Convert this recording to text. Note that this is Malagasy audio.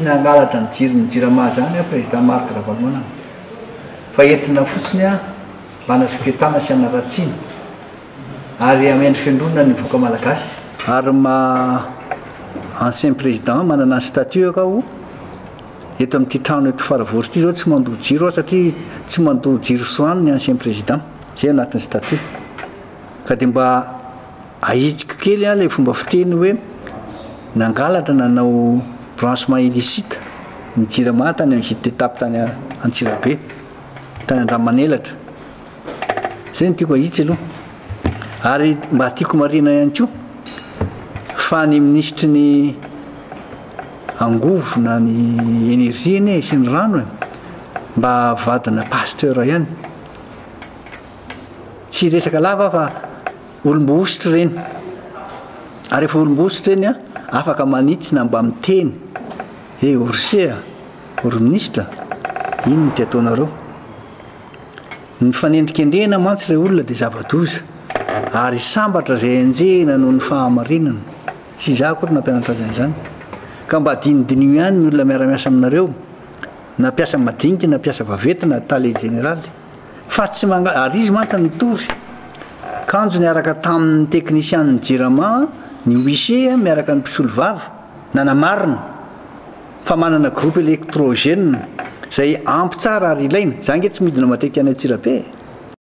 nangalatra ny jirony jirama zany président Marc Ravalomanana fa entina fotsiny a mba nasoketana sy anaratsiny ary amendry fiandronana ny voaka malagasy ary ancien président manana statut akao eto amin'ity trano eto Faravory ity zao tsy mandoa jiro satria tsy mandoa jiro soany ny ancien président zay anatin'ny statut ka dia mba ahitriko kely a lay fomba fiteny hoe nangalatra nanao branchement illicite ny jirama tany amin'ny Gite Tape tany Antsirabe tany Andramanelatra zay ny tiako ahitsy aloha ary mba tiako marina ihany koa fa ny ministre ny angovo na ny énergie iny sy ny rano mba vadina pasteur ihany tsy resaka lava fa olombo-ositra reny ary efa olombo-ositra reny a afaka manitsy na mba miteny orsea or ministre ino ny ataonareo ny fanendrikendrena mantsy ilay olona dia zava-doza ary sambatra zay anjehana noho ny fahamarinana tsy za kory nampianatra azy an'izany ka mba dinidinio ihany ny olona miara-miasa aminareo na piasa madinika na piasa vaventy na tale général fa tsy ary izy mantsy nitory kanjo ny araka tamin'ny technicien ny jirama ny huissier miaraka ny mpisolo vava nanamarina fa manana groupe électrogène zay ampy tsara ary ilaina za nge tsy midina matetika any Antsirabe